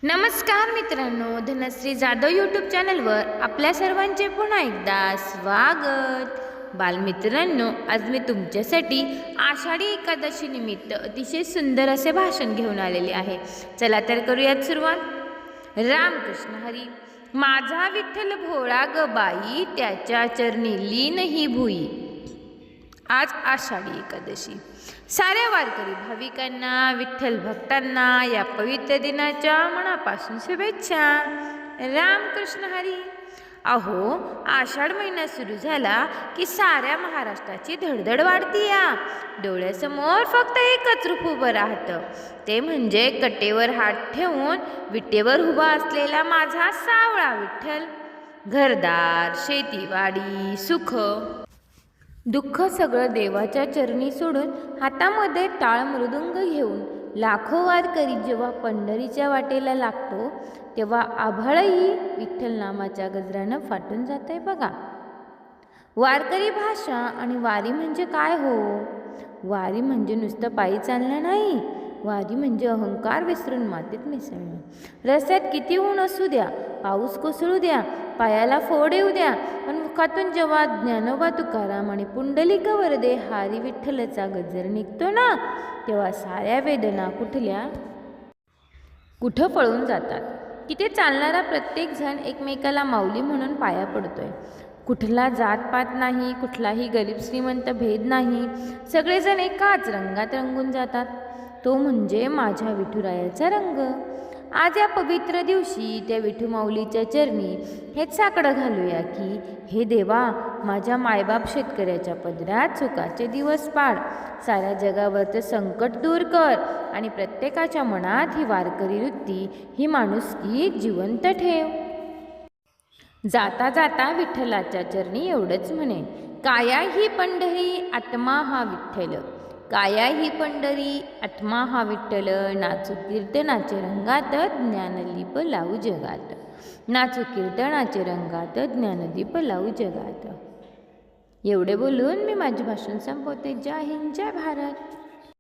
नमस्कार मित्रांनो, धनश्री जाधव यूट्यूब चॅनलवर आपल्या सर्वांचे पुन्हा एकदा स्वागत। बालमित्रांनो, आज मी तुमच्यासाठी आषाढी एकादशी निमित्त अतिशय सुंदर असे भाषण घेऊन आलेले आहे। चला तर करूयात सुरुवात। रामकृष्ण हरी। माझा विठ्ठल भोळा ग बाई, त्याच्या चरणी लीन ही भुई। आज आषाढी एकादशी। साऱ्या वारकरी भाविकांना, विठ्ठल भक्तांना या पवित्र दिनाच्या मनापासून शुभेच्छा। रामकृष्ण हरी। अहो, आषाढ महिना सुरू झाला की साऱ्या महाराष्ट्राची धडधड वाढती या। डोळ्यासमोर फक्त एकच रूप उभं राहतं, ते म्हणजे कटेवर हात ठेवून विटेवर उभा असलेला माझा सावळा विठ्ठल। घरदार, शेतीवाडी, सुख दुःख सगळं देवाच्या चरणी सोडून हातामध्ये टाळ मृदुंग घेऊन लाखो वारकरी जेव्हा पंढरीच्या वाटेला लागतो, तेव्हा आभाळही विठ्ठल नामाच्या गजरानं फाटून जाते बघा। वारकरी भाषा आणि वारी म्हणजे काय हो? वारी म्हणजे नुसतं पायी चालणं नाही, वारी म्हणजे अहंकार विसरून मातीत मिसळणं। रस्त्यात किती ऊन असू द्या, पाऊस कोसळू द्या, पायाला फोड येऊ द्या, पण मुखातून जेव्हा ज्ञानोबा तुकाराम आणि पुंडलिक वरदे हरी विठ्ठलचा गजर निघतो ना, तेव्हा साऱ्या वेदना कुठं पळून जातात। तिथे चालणारा प्रत्येक जण एकमेकाला माऊली म्हणून पाया पडतोय। कुठला जातपात नाही, कुठलाही गरीब श्रीमंत भेद नाही, सगळेजण एकाच रंगात रंगून जातात, तो म्हणजे माझ्या विठुरायाचा रंग। आज या पवित्र दिवशी त्या विठू माऊलीच्या चरणी हेच साकडं घालूया की, हे देवा, माझ्या मायबाप शेतकऱ्याच्या पदरात सुखाचे दिवस पाड, साऱ्या जगावरचं संकट दूर कर आणि प्रत्येकाच्या मनात ही वारकरी वृत्ती, ही माणुसकी जिवंत ठेव। जाता जाता विठ्ठलाच्या चरणी एवढंच म्हणे, काया ही पंढरी आत्मा हा विठ्ठल। काया ही पंढरी आत्मा हा विठ्ठल, नाचू कीर्तनाचे रंगात ज्ञानदीप लावू जगात। नाचू कीर्तनाचे रंगात ज्ञानदीप लावू जगात। एवढे बोलून मी माझे भाषण संपवते। जय हिंद, जय भारत।